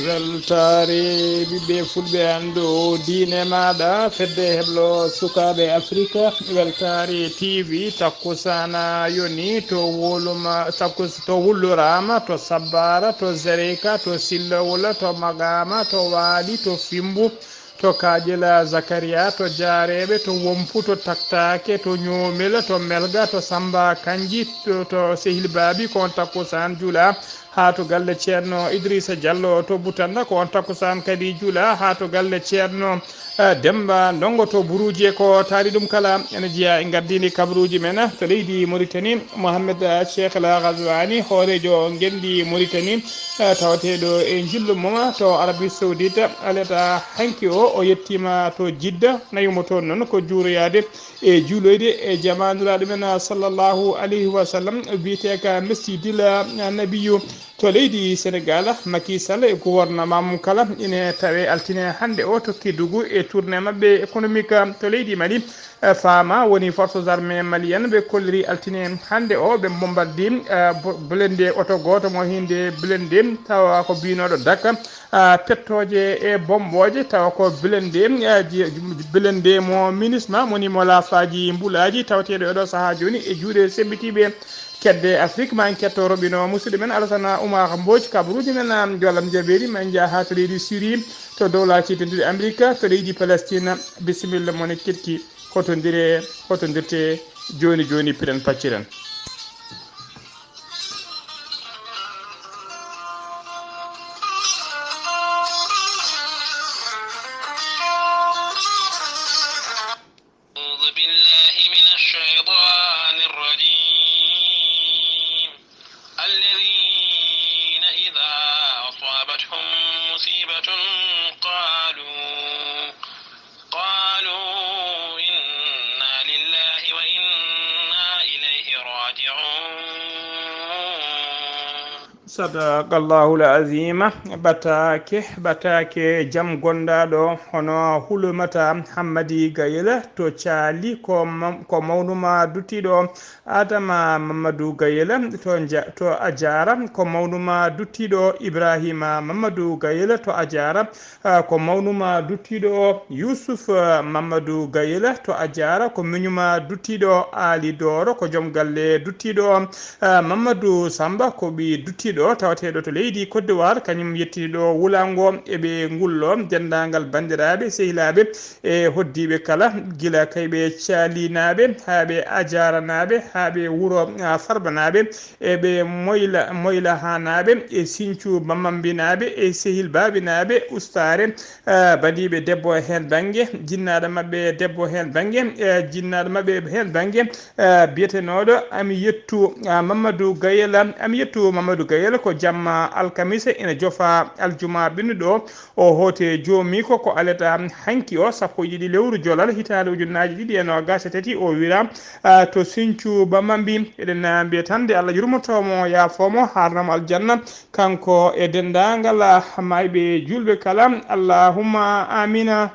weltare ɓiɓɓe fulɓe anndo diine maɗa fedde heblo sukaɓe afrique weltare tv takkusana yoni to woluma takkus to wullurama to sabbara to zereka to sillowla to magama to waali to fimbu to kaƴila zacharia to jareɓe to wompu to taktake to ñomel to melga to samba kanji to sehil babi ko on takkusan juula ha to galle ceerno Idrissa Diallo to Boutanna ko on takkusan kadi juula ha to galle ceerno Demba Ndongo to Buruji ko taari ɗum kala ene jeeya e gardini kabaruji men to leydi Mauritanie Mohamed Cheikh El Ghazouani hoorejo gendi Mauritanie tawateɗo e jillu mum to Arabie Saoudite aleta hanki o yettima to Jidda nayimo toon noon ko juuroyade e juuloyde e jamanuraɗo men sallllahu alayhi wa sallam wiyete ka mesjidil nabiyu to leydi Sénégal Macky Sall e gouvernement mum kala ine tawe altine hande o to Kédougou e tourné mabɓe économique to leydi Mali fama woni forces armées malienne ɓe kolliri altine hande o ɓe bombardi blende oto goto mo hinde blende tawa ko binoɗo Dakka pettoje e bomboje tawa ko blende mo MINUSMA moni mo laafaji mbulaji tawateɗo eɗo saaha joni e juuɗe sembitiɓe kedde Afrique ma en ketto robino musidɗo men Alassane Oumar Mbodj kabaruji men jollam jaɓeri ma en jaa to leydi Syrie to dowlaci tendude Amérique to leydi Palestine bisimilla mone kirki hotodirte joni joni piren pacciren sadakallahu l'azima batake jaam gonɗaɗo hono hulumata Hammadi Gayel to caali ko mawnuma duttiɗo Adama Mamadou Gayel to a jara ko mawnuma duttiɗo Ibrahima Mamadou Gayel to a jara ko mawnuma duttiɗo Youssouf Mamadou Gayel to a jara ko miñuma duttiɗo Ali Doro ko joom galle duttiɗo Mamadou Samba ko ɓi duttiɗo tawateɗo to leydi Côte d'Ivoire kañum yettiɗo wulango eɓe ngullo dendagal bandiraɓe sehilaɓe e hoddiɓe kala guila kayɓe calinaɓe haɓe ajaranaɓe haɓe wuuro farbanaɓe eɓe moyla hanaɓe e Sinthiou Bamambinaɓe e sehil babinaɓe ustare badiɓe debbo hen banggue jinnaɗo mabɓe debbo hen banggue jinnaɗo mabɓe hen banggue biyetenoɗo Amiyettou Mamadou Gayel ko jamma alkamisa ene jofa aljuma ɓennuɗo o hoote joomi ko aleta hanki o sappo e ɗiɗi lewru jolal hitande ujunnaji ɗiɗi e nogas e tati o wira to Sinthiou Bamambi eɗen mbiya tan de Allah yurmotomo yaafomo harnamo aljanna kanko e dendagal mayɓe julɓe kala allahumma amina.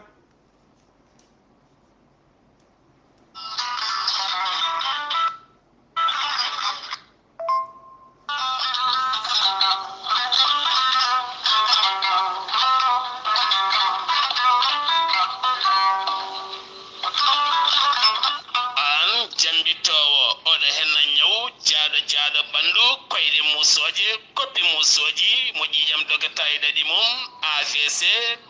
Koppi musoji mo ƴiƴam dogata e ɗaɗi mum AVC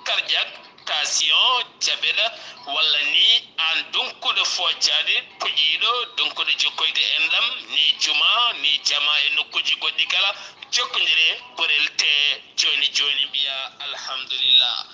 cardiaque tension diabète walla ni an donkuɗo foccade toƴiɗo donkuɗo jokkoyde enɗam ni juma ni jama e nokkuji goɗɗi kala jokkodire gorel te joni joni mbiya alhamdulillah.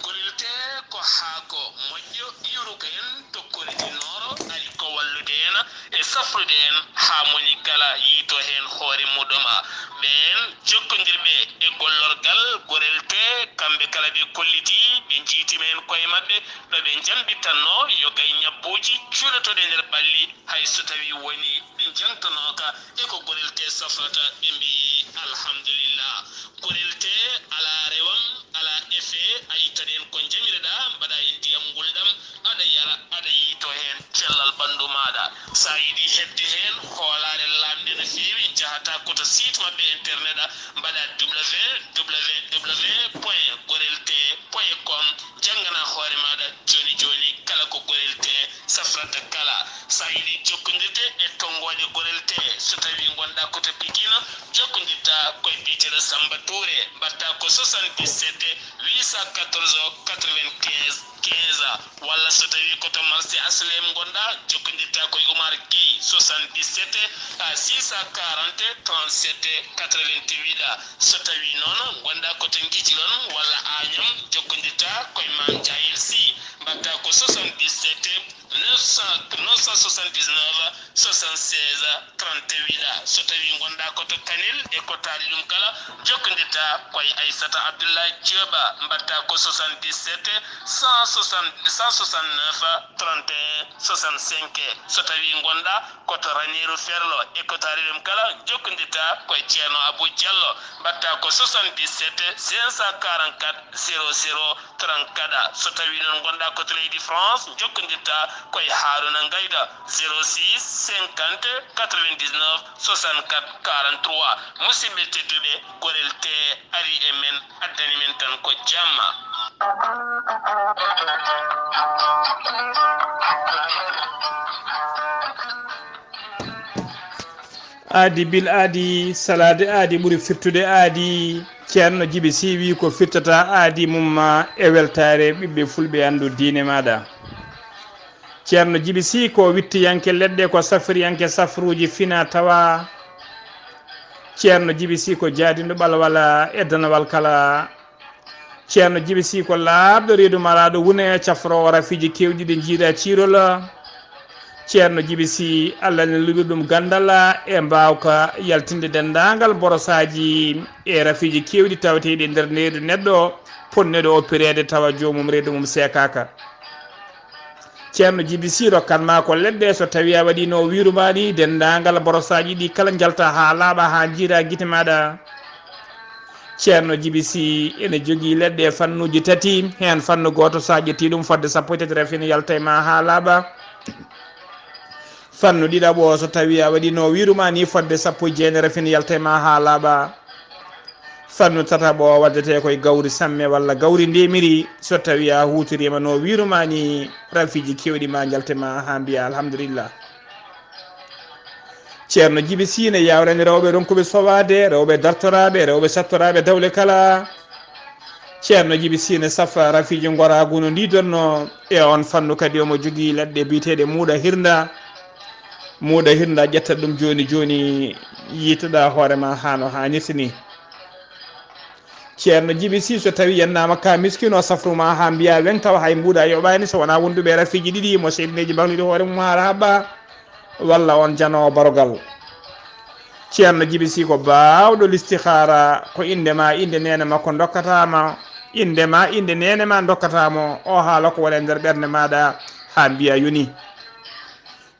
Gorel te ko haako moƴƴo iwruka en tokkoriti noro ari ko wallude en e safrude en ha moni kala yiito hen hoore muɗuma ɓen jokkodirɓe e gollorgal gorel te kamɓe kala ɓe kolliti ɓe jiitimen koye mabɓe no ɓe jambitanno yo gay ñabbuji cuuɗotoɗe nder ɓalli hay so tawi woni ɓe jangtanoka e ko gorel te safrata ɓe mbi alhamdulillah. Gorel te ala rewam ala effet a yittaɗen ko jamireɗa mbaɗa e ndiyam gulɗam aɗa yara aɗa yiito hen cellal ɓandu maɗa sa yiɗi hedde hen hoolare lamde no feewi jahata koto site mabɓe internet mbaɗa www.gorelte.com janggana hoore maɗa joni joni kala ko gorelte safrata kala sa yiɗi jokkodirde e tongoje gorelte so tawi gonɗa koto Pikine jokkodirta koye biyeteɗo Samba Touré mbatta ko 77 814 95 15 walla so tawi koto marché aslem gonɗa jokkodirta koye Oumar Gueye 77 640 37 88 so tawi noon gonɗa koto Guidiron walla Agnam jokkodirta koye Mam Diayel Sy mbatta ko 77 979 76 38 so tawi gonɗa koto Kanel e ko taali ɗum kala jokkodirta koye Aissata Abdoulaye Dioba mbatta ko 77 169 31 65 so tawi gonɗa koto Ranérou Ferlo e ko taali ɗum kala jokkodirta koye Ceerno Abou Diallo mbatta ko 77 544 00 34 so tawi noon gonɗa koto leydi France jokkodirta koye Haruna Ngayda 06 50 99 64 43 musidɓe tedduɓe gorelte ari e men addani men tan ko jamma. aadi bil aadi salade aadi ɓuri firtude aadi ceerno Djiby Sy wi ko firtata aadi mum e weltare ɓiɓɓe fulɓe andu diine maɗa. ceerno Djiby Sy ko wittiyanke leɗɗe ko safriyanke safruji fina tawa. ceerno Djiby Sy ko jaadinɗo ɓalwala e danawal kala. ceerno Djiby Sy ko laaɓɗo reedu maraɗo wune cafrowo rafiji kewɗi ɗi jiiɗa cirola. ceerno Djiby Sy Allah ne luɓi ɗum gandal e mbawka yaltinde dendagal borosaji e rafiji kewɗi tawateɗi nder reedu neɗɗo ponneɗo oppirede tawa jomum reedu mum sekaka. ceerno Djiby Sy rokkanma ko leɗɗe so tawi a waɗi no wirumani dendagal borosaji ɗi kala jalta ha laaɓa ha jiira guite maɗa. ceerno Djiby Sy ene jogui leɗɗe fannuji tati hen fannu goto sa ƴetti ɗum fodde sappo e tati rafine yalta ma ha laaɓa. fannu ɗiɗaɓo so tawi a waɗi no wiruma ni fodde sappo e jeenere fin yaltema ha laaɓa. fannu tataɓo waddete koye gawri samme walla gawri ndemiri so tawi a hutorima no wiruma ni rafiji kewɗi ma jaltema ha mbiya alhamdulillah. ceerno Djiby Sy ne yawrani rewɓe ronkuɓe sowade rewɓe dartoraɓe rewɓe sattoraɓe dawle kala. ceerno Djiby Sy ne safa rafiji goragu no ndidonno e on fannu kadi omo jogui leɗɗe biteɗe muuɗa hirda ƴetta ɗum joni joni yitoɗa hoorema hano hannirta ni. ceerno Djiby Sy so tawi yennama ka miskino safruma ha mbiya wen tawa hay mbuuɗa yoɓani so wona wonduɓe rafiji ɗiɗi mo seeɗineji bahluɗi hoore mum hara haɓɓa walla on janowo barogal. ceerno Djiby Sy ko bawɗo listihara ko indema inde nene makko dokkatama indema inde nene ma dokkatamo o haala ko wone nder ɓerde maɗa ha mbiya yoni.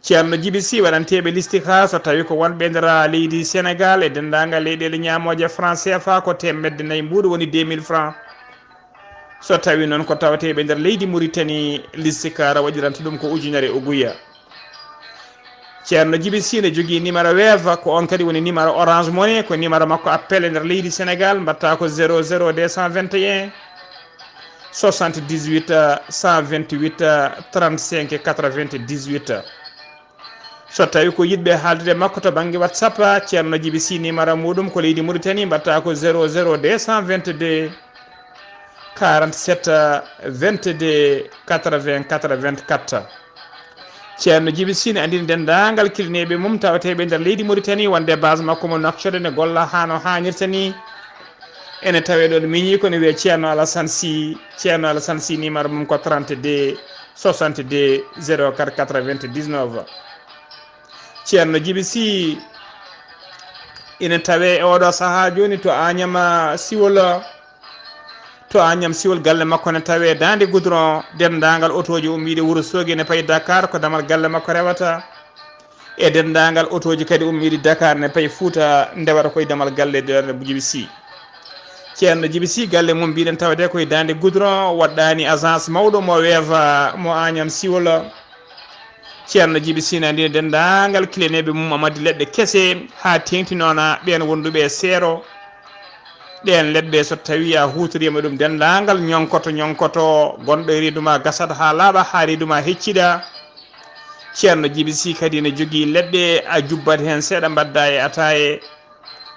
ceerno Djiby Sy waɗanteɓe listihara so tawi ko wonɓe nder leydi Sénégal e dendagal leyɗele ñamoje franc CFA ko temedde nayyi mbuɗo woni 2000 francs. so tawi noon ko tawateɓe nder leydi Mauritanie listihara waɗiranta ɗum ko ujunere uguya. ceerno Djiby Sy ne jogui numéro Wave ko on kadi woni numéro Orange Money ko numéro makko appel e nder leydi Sénégal mbatta ko 00 221 78 128 35 98. so tawi ko yidɓe haaldude makko to banggue WhatsApp ceerno Djiby Sy numéro muɗum ko leydi Mauritanie mbatta ko 00 222 47 22 80 84. ceerno Djiby Sy ne andini dendagal kilineɓe mum tawateɓe nder leydi Mauritanie wonde base makko mo Nouakchott ne golla hano hannirta ni. ene tawe ɗon miñi kono wiye ceerno Alassane Sy numéro mum ko 32 62 04 99. ceerno Djiby Sy ene tawe e oɗo saaha joni to Agnam siwol galle makko ne tawe dande goudron dendagal otoji ummiɗe Wourossogui ne payi Dakar ko damal galle makko rewata e dendagal otoji kadi ummiɗe Dakar ne payi Fouta ndewata koye damal galle Djiby Sy. ceerno Djiby Sy galle mum mbiɗen tawde koye dande goudron waɗɗani agence mawɗo mo weeva mo Agnam siwol ceerno Djiby Sina ndi dendagal kileneɓe mum amadi leɗɗe kese ha tengtinona ɓen wonduɓe seero ɗen leɗɗe so tawi a hutorima ɗum dendagal ñonkoto gonɗo e reeduma gasat ha laaɓa ha reeduma heccida ceerno Djiby Sy kadi ne jogui leɗɗe a jubbat hen seeɗa mbadda e ataye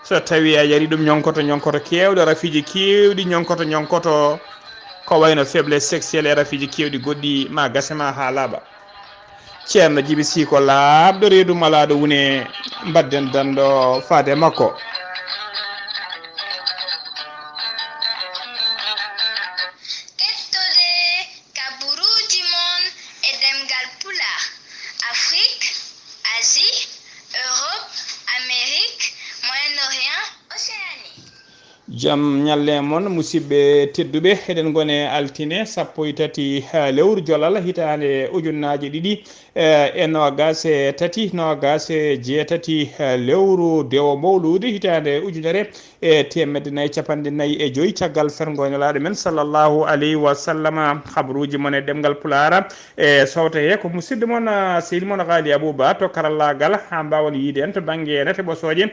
so tawi a yari ɗum ñonkoto kewɗe rafiji kewɗi ñonkoto ko wayno faiblesse sexuelle e rafiji kewɗi goɗɗi ma gasema ha laaɓa ceerno Djiby Sy ko laaɓɗo reedu malaɗo wune mbadden danɗo faade makko. Jam ñalle mon musidɓe tedduɓe eɗen gone altine 13 lewru jolal hitande ujunnaje ɗiɗi e nogas e tati nogas e jeetati lewru dewo mawlude hitande ujunere e temedde nayyi capanɗe nayyi e joyyi caggal fergoynelaɗo men sallllahu alayhi wa sallam. Habaruji mon e ɗemgal pulara e sowta he ko musidɗo mon sehil mon Ghali Abouba to karallagal ha mbawon yiide en to banggue nete ɓosoje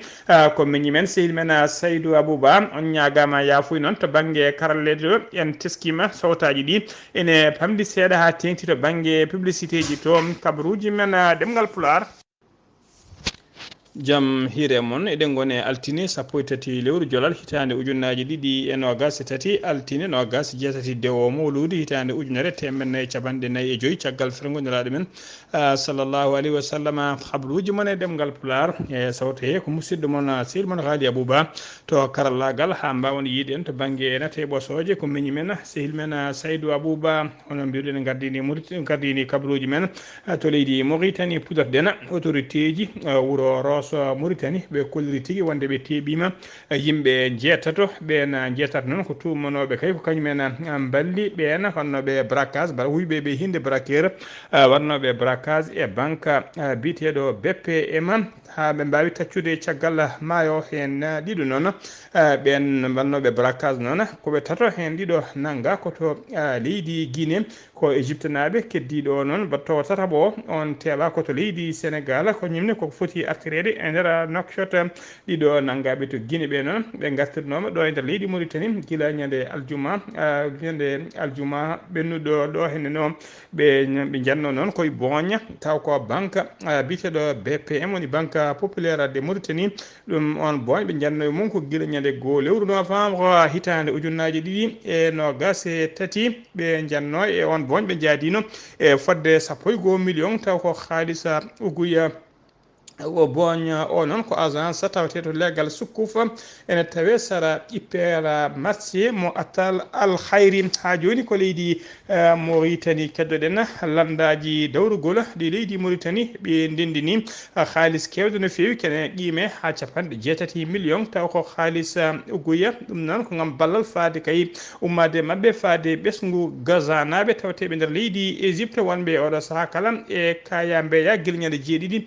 ko miñi men sehil men Saydou Abouba on ñagama yafuy noon to banggue karallede ɗo en teskima sowtaji ɗi ene pamdi seeɗa ha tengti to banggue publicité ji to kabaruji men ɗemgal pular. Jam hiire mon eɗen gone altine 13 lewru jolal hitande ujunnaje ɗiɗi e nogas e tati altine nogas jeetati dewo mawlude hitande ujunere temedde capanɗe nayyi e joyyi caggal fergoynelaɗo men sallllahu alayhi wa sallam. Habaruji mon e ɗemgal pular e sawta he ko musidɗo mon sehil mon Ghali Abouba to karallagal ha mbawon yiide en to banggue nate ɓosoje ko miñi men sehil men Saydou Abouba hono mbiruɗen gardini kabaruji men to leydi Mauritanie Poudar autorité ji wuro Rosso Mauritanie ɓe kolliri tigui wonde ɓe teeɓima yimɓe jeetato ɓen jeetata noon ko tumanoɓe kay ko kañumen balli ɓen wannoɓe braquage huyɓe ɓe hinde braqueur wannoɓe braquage e banque biteɗo BPM ha ɓe mbawi taccude caggal maayo hen ɗiɗo noon ɓen wannoɓe braquage noon koɓe tato hen ɗiɗo nangga koto leydi Guinée ko Égypte naɓe keddiɗo noon battowo tataɓo on teeɓa koto leydi Sénégal ko ñimne koko foti artirede e nder Nouakchott ɗiɗo nanggaɓe to Guinée ɓe noon ɓe gartirnoma ɗo e nder leydi Mauritanie gila ñande aljuma ɓennuɗo ɗo henne no ɓe janno noon koye Bogne taw ko banque biteɗo BPM woni banque populaire de Mauritanie ɗum on Bogne ɓe janno mum ko gila ñande goo lewru novembre hitande ujunnaje ɗiɗi e nogas e tati ɓe janno e on Bogne ɓe jaadino e fodde 11 million taw ko haalisa uguya o Bogne o noon ko agence tawateto legal Soukouf ene tawe sara ƴippera marché mo attal al khayri ha joni ko leydi Mauritanie keddoɗen landaji dawrugol ɗi leydi Mauritanie ɓe ndendini haalis kewde no fewi kene qime ha capanɗe 7 million taw ko haalis uguya ɗum noon ko gam ballal faade kay ummade mabɓe faade ɓesgu gazanaɓe tawateɓe nder leydi Égypte wonɓe oɗo saaha kala e kaya mbeya guila ñande jeeɗiɗi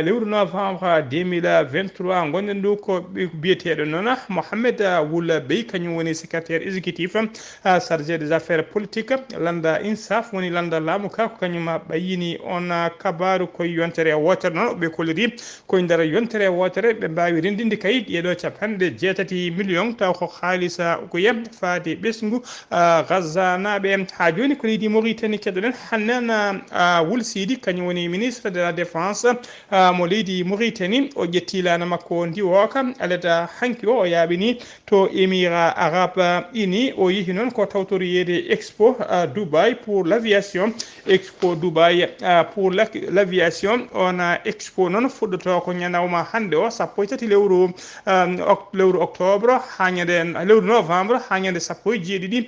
lewru novembre 2023 gonɗen ɗo ko biyeteɗo noon Mohamed Woula Bey kañum woni secrétaire exécutif chargé des affaires politiques landa INSAF woni landa laamu ka ko kañum ɓayini on kabaru koye yontere wotere noon ɓe kolliri koye nder yontere wotere ɓe mbawi rendinde kayit ɗeɗo capanɗe 7 million taw ko haalisa ko yeb faade ɓesgu gazanaɓe ha joni ko leydi Mauritanie keddoɗen Hanan Woul Sidi kañum woni ministre de la défense mo leydi Mauritanie o ƴetti lana makko ndiwoka aleta hanki o yaaɓini to émirat arabe uni o yeehi noon ko tawtoriyede expo Dubai pour l'aviation expo Dubai pour l'aviation on expo noon fuɗɗoto ko ñanawma hande o 13 lewru octobre ha ñande lewru novembre ha ñande 17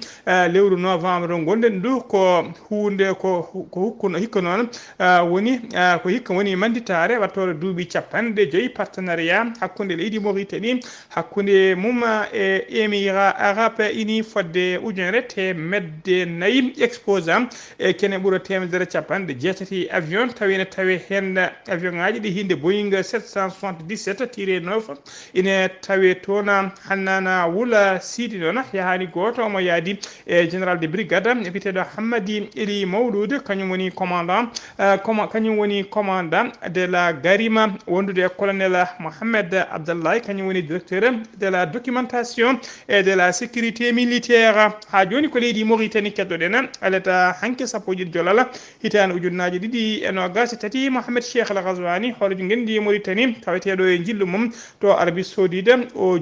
lewru novembre gonɗen ɗo ko hunde ko hikka noon woni ko hikka woni manditare wattore duuɓi 50 partenariat hakkunde leydi Mauritanie hakkunde mum e Émirats Arabes Unis fodde ujunere temedde nayi exposant e kene ɓuura temedere jeetati avion tawine tawe hen avion ngaji ɗi hinde Boeing 777-9 ine tawe toon hannana wula siidi noon yahani goto omo yaadi e général de brigade biteɗo Hammadi Eli Mawlud kañum woni commandant de la Garima wondude colonel Mohamed Abdallahi kañum woni directeur de la documentation et de la sécurité militaire ha joni ko leydi Mauritanie keddoɗen alata hanke sappoji jolala hitande ujunnaji ɗiɗi e nogas tati Mohamed Cheikh Al Ghazouani horejo gendi Mauritanie taweteɗo e jillu mum to Arabie Saoudite o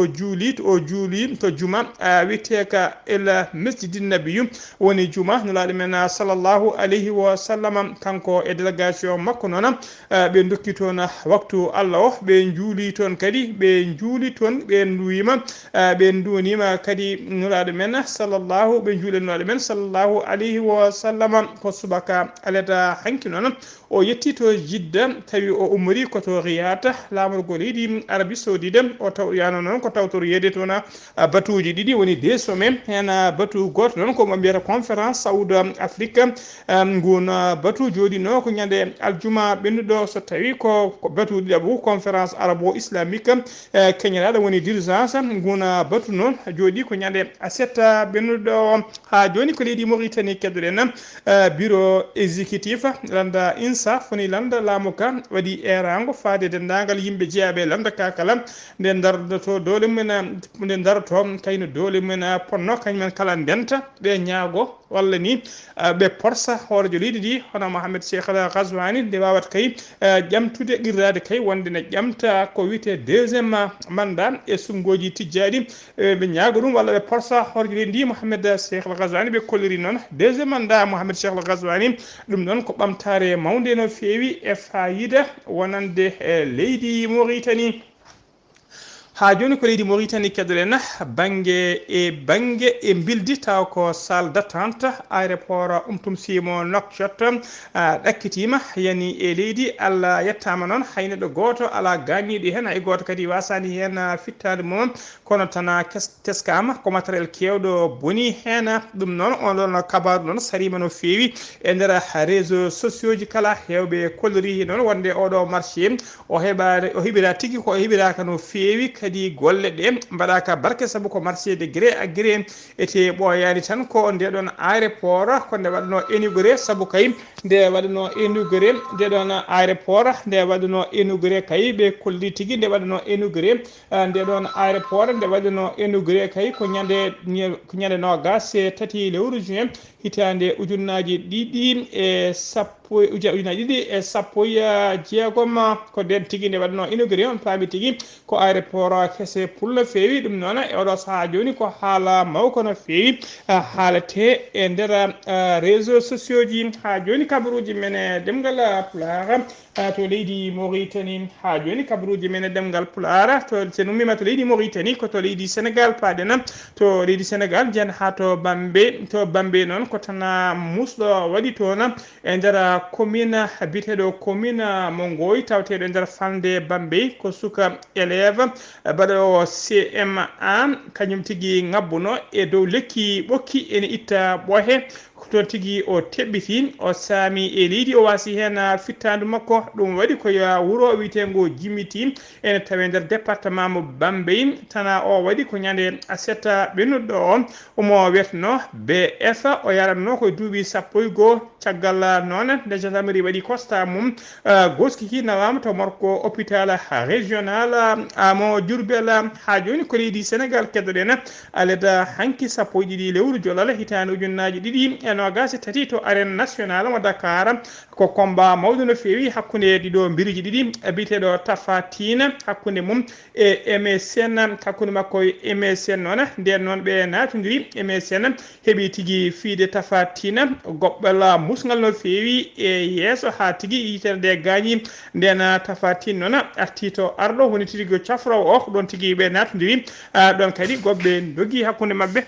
juuli to juma witeka el masjidin nabiyyu woni juma nulaɗo men sallallahu alayhi wa sallam kanko e délégation makko noon ɓe dokki toon waktu Allah o ɓe juuli toon kadi ɓe duwima ɓe duwanima kadi nulaɗo men sallallahu ɓe juuli nulaɗo men sallallahu alayhi wa sallam ko subaka aleta hanki noon o yetti to Jidda tawi o umri koto Riyad lamorgo leydi Arabie Saoudite o tawyano noon ko tawtor yede toon batuji ɗiɗi woni deux sommets hen batu goto noon komo mbiyata conférence Saoud Afrique ngun batu joɗino ko ñande aljuma ɓennuɗo so tawi ko batu ɗiɗaɓo conférence arabo islamique keñanaɗo woni d'urgence ngun batu noon joɗi ko ñande asetta ɓennuɗo ha joni ko leydi Mauritanie keddoɗen bureau exécutif landa INSA foni landa laamu ka waɗi erago faade dendagal yimɓe jeeyaɓe landa ka kala nde dardoto dole mumen nde daroto kayno dole mumen ponno kañumen kala ndenta ɓe ñaago walla ni ɓe porsa hoorejo leydi ndi hono Mohamed Cheikh Al Ghazouani nde wawata kay ƴamtude qirrade kay wonde ne ƴamta ko wiyete deuxiéme mandat e sumgoji tijjaɗi ɓe ñaago ɗum walla ɓe porsa hoorejo leydi ndi Mohamed Cheikh Al Ghazouani ɓe kolliri noon deuxiéme mandat Mohamed Cheikh Al Ghazouani ɗum noon ko ɓamtare mawde no feewi e fayida wonande leydi Mauritanie ha joni ko leydi Mauritanie keddoɗen banggue e bildi taw ko salle d'attente aéroport Simo Nouakchott ɗakkitima yani e leydi Allah yettama noon hay neɗɗo goto ala ganiɗo hen hay goto kadi wasani hen fittade mum kono tan teskama ko matériel kewɗo boni hen ɗum noon on ɗon kabaru noon sarima no fewi e nder réseaux sociaux ji kala hewɓe kollori noon wonde oɗo marché o heɓira tigui ko heɓiraka no fewi kadi golle ɗe mbaɗaka barke saabu ko marché de gré à gré ete ɓoyani tan ko nde ɗon aéroport ko nde waɗano inauguré saabu kay nde waɗano inauguré nde ɗon aéroport nde waɗano inauguré kay ɓe kolli tigui nde waɗano inauguré nde ɗon aéroport nde waɗano inauguré kay ko ñande nogas e tati lewru juin hitande ujunnaji ɗiɗi e sappo ujunaji ɗiɗi e sappo jeegom ko nden tigui nde waɗano inauguré on paami tigui ko aéroport kese pulla feewi ɗum noon e oɗo saaha joni ko haala mawko no feewi haalate e nder réseaux sociaux ji ha joni kabaruji men e demgal Pulaar to leydi Mauritanie ha joni kabaruji men e demgal Pulaar to sen ummima to leydi Mauritanie ko to leydi Sénégal paɗen to leydi Sénégal jen ha to Bambey noon ko tan musɗo waɗi toon e nder commune biteɗo commune mo Ngoy tawteɗo e nder falde Bambey ko suka élève baɗo CM1 kañum tigui ngabbuno e dow lekki ɓokki ene itta ɓoohe toon tigui o teɓɓiti o saami e leydi o wasi hen fittandu makko ɗum waɗi koye wuuro wiyetego Jimiti ene tawe nder département mo Bambey tana o waɗi ko ñande asetta ɓennuɗo o omo wiyeteno BF o yaranno koye duuɓi 11 caggal noon nde gendarmerie waɗi constat mum goskiki nawama to morko hôpital régional mo Diourbel ha joni ko leydi Sénégal keddoɗen aleda hanki 12 lewru jolal hitande ujunnaji ɗiɗi e nogas tati to arène nationale mo Dakar ko combat mawɗo no fewi hakkude ɗiɗo biriji ɗiɗi biteɗo Tapha Tine hakkude mum e MSN hakkude makko e MSN noon nden noon ɓe natodiri MSN heeɓi tigui fiide Tapha Tine goɓɓal musgal no fewi e yeeso ha tigui yitere nde gañi nden Tapha Tine noon arti to arɗo woni tigui cafrowo o ɗon tigui ɓe natodiri ɗon kadi goɓɓe dogui hakkude mabɓe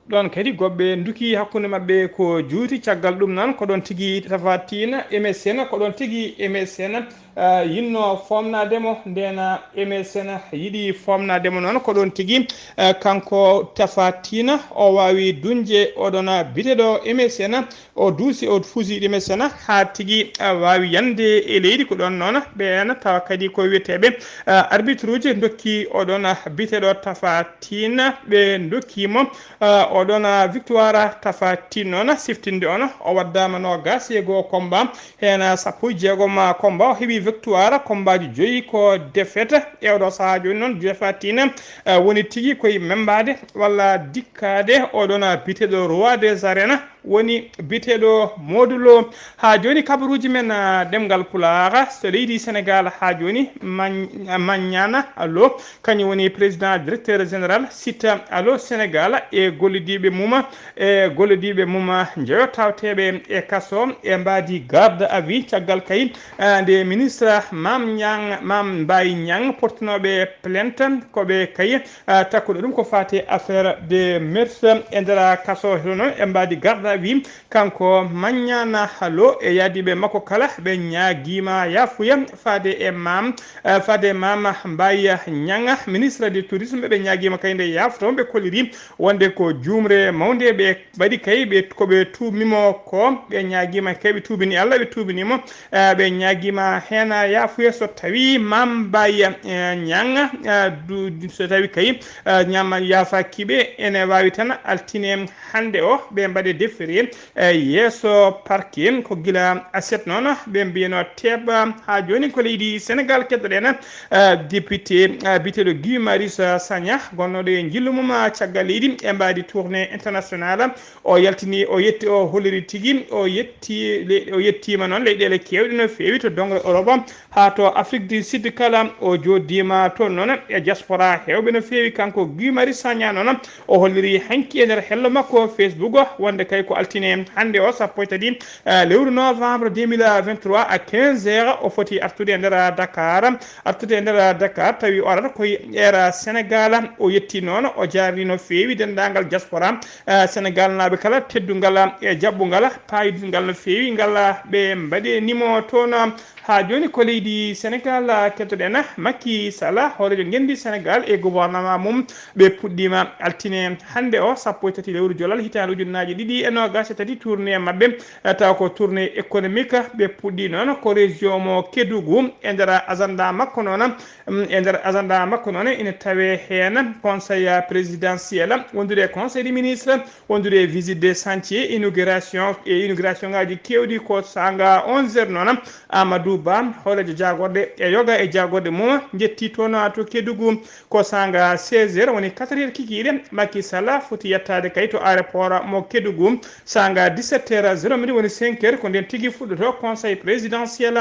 ɗon kadi goɓɓe duki hakkunde mabɓe ko juuti caggal ɗum noon ko ɗon tigui tafatina MSN ko ɗon tigui MSN yinno fomnademo ndena MSN yiiɗi fomnademo noon ko ɗon tigui kanko tafatina o wawi dunje oɗon biteɗo MSN o duusi o fuusi MSN ha tigui wawi yande e leydi ko ɗon noon ɓen tawa kadi ko wiyeteɓe arbitre uji dokki oɗon biteɗo tafatina ɓe dokkimo oɗon victoire tafatin noon siftinde on o waddama nogas e goo combat hen sappo e jeegom combat o heeɓi victoire combat ji 5 ko défaite e oɗo saaha joni noon tafatin woni tigui koye membade walla dikkade oɗon biteɗo roi des arènes woni biteɗo modulo ha joni kabaruji men ɗemgal pulaar so leydi Sénégal ha joni Magnana Allo kañum woni président directeur général site Allo Sénégal e gollidiɓe mum jeeyo tawteɓe e kaso e mbadi garde à vue caggal kay nde ministre Mame Mbaye Niang portanoɓe plainte koɓe kay takkuɗo ɗum ko fati affaire de mœurs e nder kaso hono e mbadi garde à vue kanko Magnana Allo e yadiɓe makko kala ɓe ñaguima yafuya fade Mame Mbaye Niang ministre du tourisme ɓe ñaguima kay nde yafto ɓe kolliri wonde ko jumre mawde ɓe mbaɗi kay koɓe tubnimo ko ɓe ñaguima kay ɓe tubini Allah ɓe tubinimo ɓe ñaguima hen yafuya so tawi Mame Mbaye Niang so tawi kay ñama yafakiɓe ene wawi tan altine hande o ɓe mbaɗe defere yeeso parquet ko gila aset noon ɓe mbiyano teɓa ha joni ko leydi Sénégal keddoɗen député biteɗo Guy Marius Sagna gonnoɗo e jillu mum caggal leydi e mbadi tournée international o yaltini o yetti o holliri tigui o yettima noon leyɗele kewɗe no fewi to dongre Europe ha to Afrique du Sud kala o joddima toon noon e diaspora hewɓe no fewi kanko Guy Marius Sagna noon o holliri hanki e nder hello makko Facebook wonde kay ko altine hande o sappo e tati lewru novembre 2023 à 15h o foti artude e nder Dakar tawi o arata koye era Sénégal o yetti noon o jarni no fewi dendagal diaspora Sénégal naɓe kala teddungal e jaɓɓugal payidingal no fewi ngal ɓe mbaɗi nimo toon ha joni ko leydi Sénégal kettoɗen Macky Sall horejo gendi Sénégal e gouvernement mum ɓe puɗɗima altine hande o sappo e tati lewru jolal hitande ujunnaje ɗiɗi e nogas e tati tourné mabɓe taw ko tourné économique ɓe puɗɗi noon ko région mo Kédougou e nder agenda makko noon ene tawe hen conseil présidentiel wondude conseil des ministres wondude visite des chantiers inauguration ngaji kewɗi ko sanga 11h noon Amadou Ba horejo jagorde e yoga e jagorde mum jetti toon to Kédougou ko sanga 16h woni 4h kikiɗe Macky Sall foti yettade kay to aéroport mo Kédougou sanga 17h00 woni 5h ko nden tigui fuɗɗoto conseil présidentiel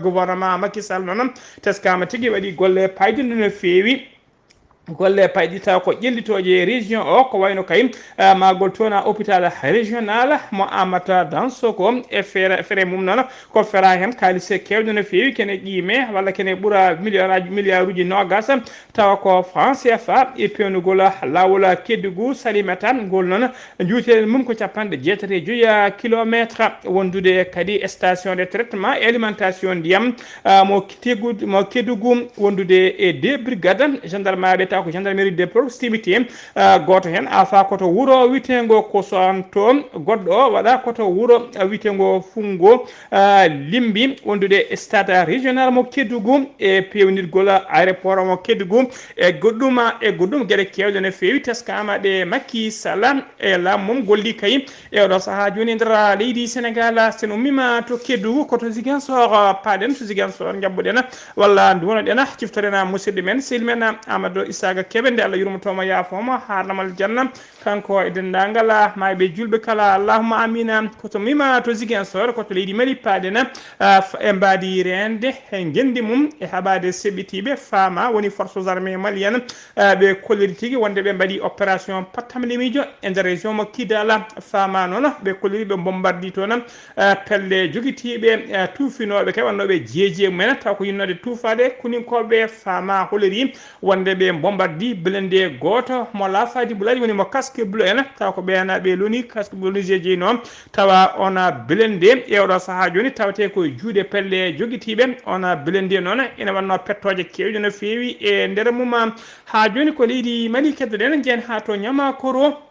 gouvernement Macky Sall noon teskama tigui waɗi golle paydinde no fewi golle payɗita ko ƴellitoje région o ko wayno kay magol toon hôpital régional mo Amata Dansoko e fere mum noon ko fera hen kalise kewɗe no fewi kene ƴiime walla kene ɓuura milliard uji nogas tawa ko franc CFA e pewnugol lawol Kédougou Salimata ngol noon juuteden mum ko 85 kilométre wondude kadi station de traitement et alimentation ndiyam mo Kédougou wondude e 2 brigades gendarmerie ko gendarmerie de proximité goto hen afa koto wuro witengo ko santo goddo wada koto wuro witengo fungo limbi wondude stade régional mo Kédougou e pewnirgol aéroport mo Kédougou e goddum gere kewde ne fewi teskama de Macky Sall e lamum golli kay e do saha joni ndara leydi Sénégal sen ummima to Kédougou koto Ziguinchor paden to Ziguinchor jabbuden walla nduwono dena ciftorena musidɗo men silmen Amadou Isaga Kebende Allah yurmotoma yafoma harnamal janna kanko e dendagal mayɓe julɓe kala allahumma amina koto mima to Ziguinchor koto leydi Mali paden e mbadi rende e gendi mum e haɓade seɓɓitiɓe fama woni forces armées malienne ɓe kolliri tigui wonde ɓe mbaɗi opération pattamde miijo e nder région mo Kidal fama noon ɓe kolliri ɓe bombardi toon pelle joguitiɓe tufinoɓe kay wannoɓe jeeje mumen taw ko yinnode tufade kuninkoɓe fama holliri wonde ɓe bombardi blende goto mo lafadi buladi woni mo casque bleu en taw ko ɓeena ɓe loni casque bleu jeji noon tawa ona blende ewɗo saaha joni tawate ko juuɗe pelle joguitiɓe ona blende noon ene wanno pettoje kewɗe no fewi e nder mum ha joni ko leydi Mali keddoɗen jeen ha to Niamakoro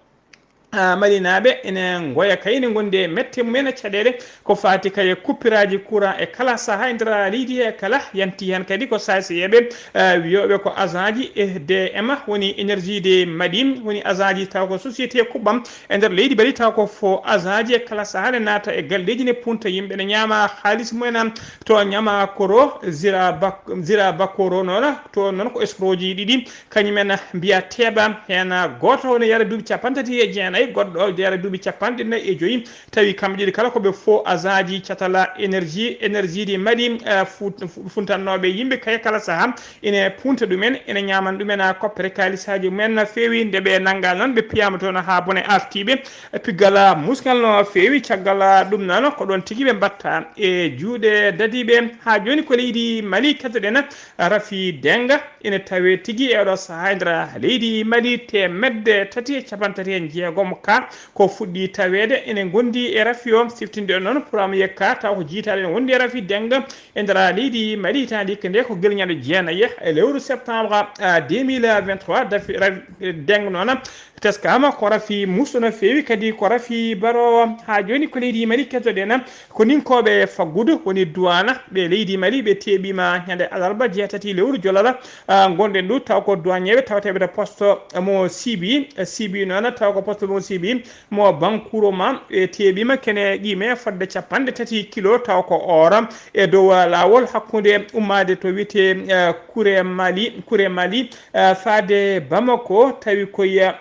malinaɓe ene goya kayne gonde mette mumen caɗele ko fati kay kuppiraji courant e kala saaha e nder leydi e kala yanti hen kadi ko sasiyeɓe wiyoɓe ko agent ji EDM woni énergie de Mali woni agent ji taw ko société kuɓɓam e nder leydi Mali taw ko fo agent ji e kala saaha ne naata e galleji ne punta yimɓe ne ñama halis mumen to Niamakoro zira bakkoro noon to noon ko escroc ji ɗiɗi kañumen mbiya teeɓa hen goto ne yara duuɓi capantati e jeenayyi goɗɗo yara duuɓi capanɗe nayyi e joyyi tawi kamɓe ɗiɗi kala koɓe fo agent ji catala énergie ɗi Mali funtannoɓe yimɓe kay kala saaha ene punta ɗumen ene ñaman ɗumen koppere kalisaji mumen no fewi nde ɓe nanggal noon ɓe piyama toon ha bone artiɓe piggala muskal no fewi caggal ɗum noon ko ɗon tigui ɓe mbatta e juuɗe dadiɓe ha joni ko leydi Mali keddoɗen Rafi Denga ene tawe tigui e oɗo saaha e nder leydi Mali temedde tati e capantati e jeegom ka ko fuɗɗi tawede ene gondi e Rafi o siftinde noon pour am yekka taw ko jiitaɗe ene wondi e Rafi Denga e nder leydi Mali tandi hikka ko guelñaɗo jeenayyi e lewru septembre 2023 Rafi Denga noon teskama ko Rafi musso no fewi kadi ko Rafi Baro ha joni ko leydi Mali keddoɗen ko ninkoɓe faggudu woni douane ɓe leydi Mali ɓe teeɓima ñande alarba jeetati lewru jolala gonɗen ɗu taw ko douanier tawateɓe to poste mo sibi noon taw ko poste mo sibi mo Bankuro ma e teeɓima kene qime fodde capanɗe tati kilo taw ko or e dow lawol hakkude ummade to wiyete Kouré Mali faade Bamako tawi koye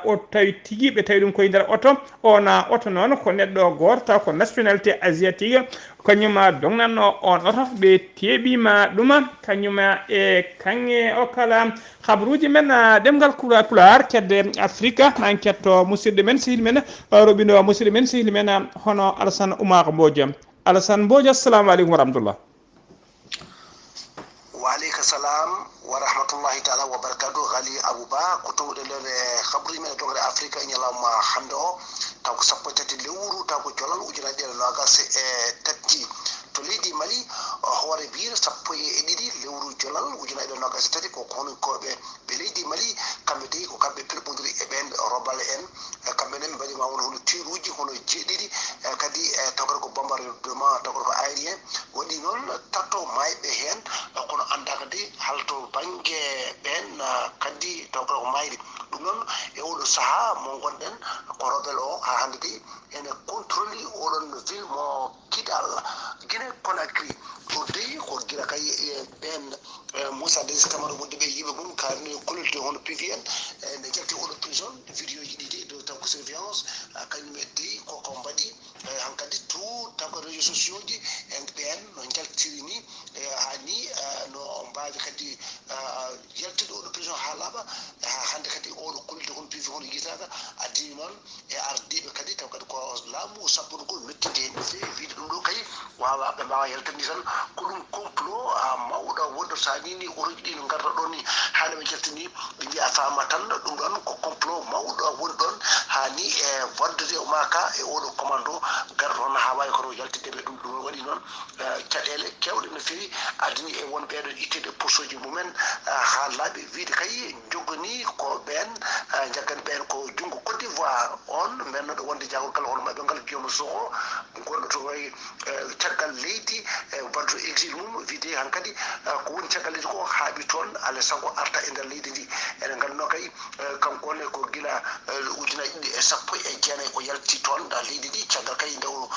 o tawi tigui ɓe tawi ɗum koye nder oto ona oto noon ko neɗɗo goto taw ko nationalité asiatique kañuma dongnanno on oto ɓe teeɓima ɗuma kañuma e kanŋe o kala habaruji men ɗemgal Pulaar kedde Afrique ma en ketto musidɗo men sehil men roɓino musidɗo men sehil men hono Alassane Oumar Mbodj assalamu aleykum wa rahmatullah. Waaleykum salam wa rahmatullahi taala wa barakatuh. Ghali Abouba ko tawde nder habruji men dogre Afrique ñalawma hande o taw ko sappo tati lewru taw ko jolal ujunere ɗiɗi nogas e tati to leydi Mali hoore biir sappo e ɗiɗi lewru jolal ujunere ɗiɗi nogas e tati ko honkoɓe ɓe leydi Mali kamɓe tawi ko kamɓe pirɓodiri e ɓen robal en kamɓe nen ɓe mbaɗima hono tiruji hono jeeɗiɗi kadi tawkata ko bombardement tawkata ko aérien waɗi noon tatto mayɓe hen kono andaka de halto banggue ɓen kadi tawkata ko mayri ɗum noon e oɗo saaha mo gonɗen ko robel o ha hande de ene contrôle oɗon ville mo Kidal Guinée Conakry o deyi ko guila kay ɓen Moussa Désiré Camara wonde ɓe yiɓe mum kalni collecté hono PVN nde ƴetti oɗo prison vidéo ji ɗiɗi ɗo taw ko surveillance kañum e deyi koko mbaɗi hankkadi tout taw ko réseaux sociaux ji en ɓen no jaltiri ni hani no mbawi kadi yaltide oɗo prison ha laaɓa hande kadi oɗo collecté hono PV hono yitaka addi noon e ardiɓe kadi taw kadi ko laamu sabbunugol mettide no fewi wiide ɗum ɗo kay wawa ɓe mbawa yaltinde tan ko ɗum complot mawɗo wonɗo sa nini oruji ɗi no garta ɗon ni hande ɓe jaltini ɓe mbiya a fama tan ɗum ɗon ko complot mawɗo woni ɗon hani e waddude o maka e oɗo commando garta toon ha wawi koto yaltideɓe ɗum waɗi noon caɗele kewɗe no fewi adini e won ɓeɗo ittede postoji mumen ha laaɓi wiide kay jogani ko ɓen jaggani ɓen ko junggo Côte d'Ivoire on mennoɗo wonde jagol kala hono maɓe ngal joom soho gonɗo to wayi caggal leydi waddu exil mum wiide hankkadi ko woni caggal leydi ko haaɓi toon alay saago arta e nder leydi ndi eɗen nganduno kay kankone ko guila ujunaji ɗiɗi e sappo e jeenayyi o yalti toon nda leydi ndi caggal kay ndew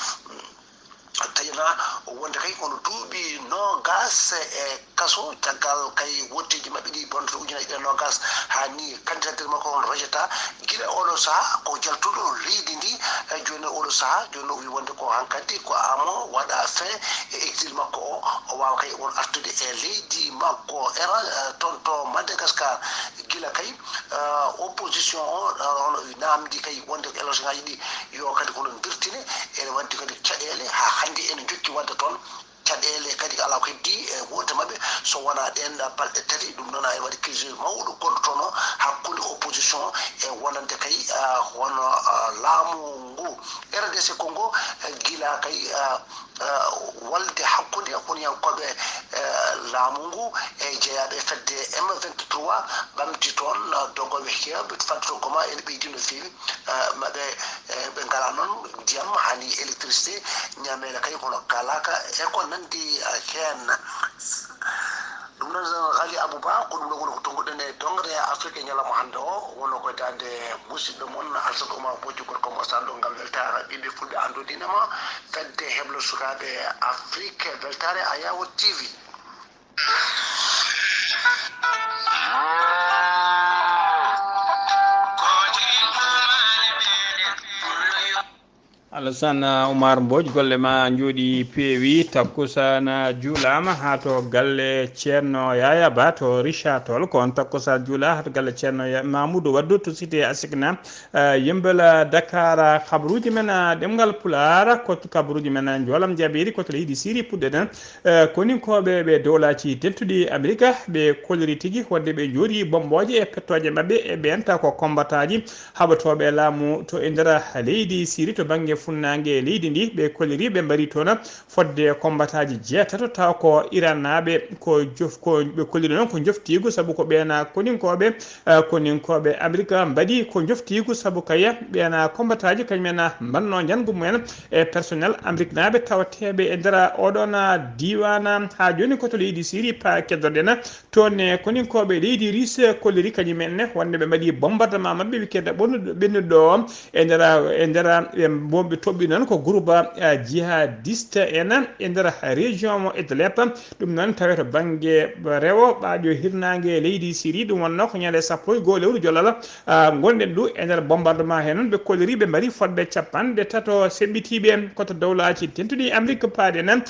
tawina wonde kay kono duuɓi nogas e kaso caggal kay wottiji mabɓe ɗi bonto ujunaji ɗiɗi nogas ha ni candidature makko on rejeta guila oɗo saaha ko jaltuɗo leydi ndi joni oɗo saaha joni o wi wonde ko hankkadi ko amo waɗa fin e exil makko o wawa kay on artude e leydi makko era toon to Madagascar guila kay opposition o hono namdi kay wonde ko élection ngaji ɗi yo kadi kono dirtine ene wadde kadi caɗele ha hande ene jokki wadde toon caɗele kadi ala ko heddi e wote mabɓe so wona ɗen balɗe tati ɗum noon ay waɗi kiji mawɗo gontono hakkude opposition e wonande kay hono laamu ngu RDC Congo gila kay walde hakkude woniyankoɓe laamu ngu e jeeyaɓe fedde M23 ɓamti toon dogoɓe kewɓe fadde to koma ene ɓeydi no feewi maɓe ɓe ngala noon ndiyam hani électricité ñamele kay kono kalaka e ko nandi hen ɗum noon Ghali Abouba ko ɗum ɗo woni ko tonguɗen e dongre Afrique ñalawma hannde o wono koye dande musidɗo moon Alassane Oumar Bojji gorko mo sanɗo ngam weltare ɓiɓɓe fulɓe andudinema fedde heblo sukaɓe Afrique weltare Ayawo TV. Alassane Oumar Mbodj golle ma jooɗi peewi takkusana juulama ha to galle ceerno Yaya Ba to Richard Toll ko on takkusana juula ha to galle ceerno Mamoudou Waddu to cité Asigna yembela Dakar kabaruji men ɗemgal Pulaar ko kabaruji men joolam jaɓiri koto leydi Syrie puɗɗeɗen koni koɓe ɓe dowlaci tettuɗi Amérique ɓe kolori tigui wadde ɓe jooɗi bomboje e pettoje mabɓe e ɓenta ko combataji haɓatoɓe laamu to e nder leydi Syrie to banggue funnague leydi ndi ɓe kolliri ɓe mbari toon fodde combataji jeetato taw ko Iran naɓe ko ɓe kolliri noon ko joftigu saabu ko ɓeena koninkoɓe Amérique mbaɗi ko joftigu saabu kaya ɓeena combataji kañumen mbanno jangu mumen e personnel Amérique naɓe tawateɓe e nder oɗon diwana ha joni koto leydi Syrie pa keddoɗen toon koninkoɓe leydi Russe kolliri kañumenne wonde ɓe mbaɗi bombardement mabɓe wikkede ɓennuɗo ɗo e nder ɓe toɓɓi noon ko groupe jihadiste en e nder région mo Idlib ɗum noon tawe to banggue rewo ɓaaƴo hirnague leydi Syrie ɗum wonno ko ñande 11 lewru jolal gonɗen ɗo e nder bombardement he noon ɓe kolliri ɓe mbari fodde capanɗe tato seɓɓitiɓe koto dowlaci tentuɗi Amérique paaɗe nan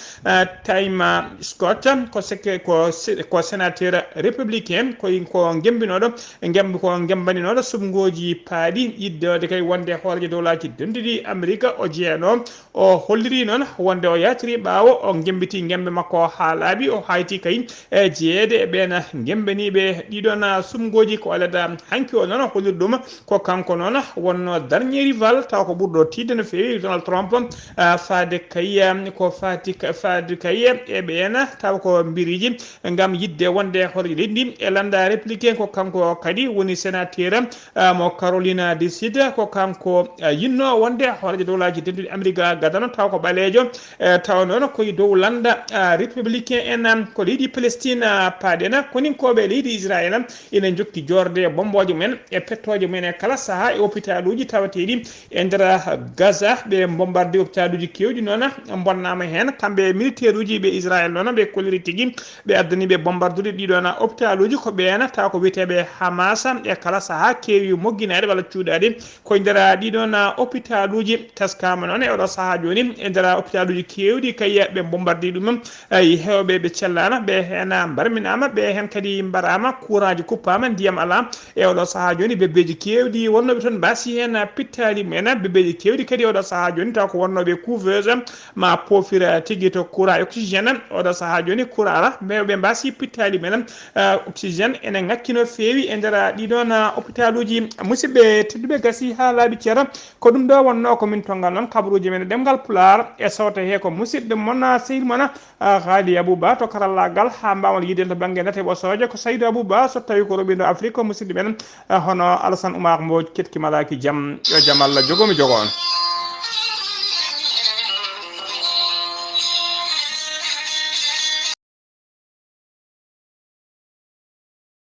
Time Scott ko sénateur républicain ko gembinoɗo ko gembaniɗo subgoji paaɗi yiddode kay wonde hoorejo dowlaci tentuɗi Amérique o jeeno o holliri noon wonde o yatiri ɓaawo o gembiti gembe makko ha laaɓi o hayti kay e jeeyede e ɓeena gembaniɓe ɗiɗon sumgoji ko alada hanki o noon holliri ɗum ko kanko noon wonno dernier rival taw ko ɓurɗo tidde no feewi Donald Trump faade kay e ɓeena taw ko mbiriji gam yidde wonde horejo leydi e landa républicain ko kanko kadi woni sénateur mo Carolina du Sud ko kanko yinno wonde horejo dowlaji tenduɗi Amérique gadano taw ko ɓalejo taw noon koye dow landa républicain en ko leydi Palestine paaɗena koninkoɓe leydi Israël ina jokki jorde bomboje mumen e pettoje mumen e kala saaha e hôpital uji tawateɗi e nder Gaza ɓe bombarde hôpital uji kewɗi noon bonnama hen kamɓe militaire uji ɓe Israël noon ɓe kolliri tigui ɓe addaniɓe bombardude ɗiɗon hôpital uji ko ɓeena taw ko wiyeteɓe Hamas e kala saaha keewi mogguinade walla cuuɗade koye nder ɗiɗon hôpital uji taskama noon e oɗo saaha joni e nder hôpital uji kewɗi kay ɓe bombardi ɗum hewɓe ɓe cellama ɓe hen barminama ɓe hen kadi mbarama courant ji kuppama ndiyam ala e oɗo saaha joni bebbeji kewɗi wonnoɓe toon mbasi hen pittali mumen bebbeji kewɗi kadi oɗo saaha joni taw ko wonnoɓe couveuse ma pofira tigui to courant e oxygéne oɗo saaha joni courant ala mais ɓe mbasi pittali mumen oxygéne ene ngakkino feewi e nder ɗiɗon hôpital uji musidɓe tedduɓe gasi ha laaɓi ceero ko ɗum ɗo wonno komin tongal noon kabaruji men ɗemgal Pulaar e sawta he ko musidɗo moon sehil moon Ghali Abouba to karallagal ha mbawal yiden to banggue nete ɓosoje ko Saydou Abouba so tawi ko roɓindo Afrique musidɗo men hono Alassane Oumar Mbodj ketkimalaki jaam yo jaam Allah jogomi jogo on.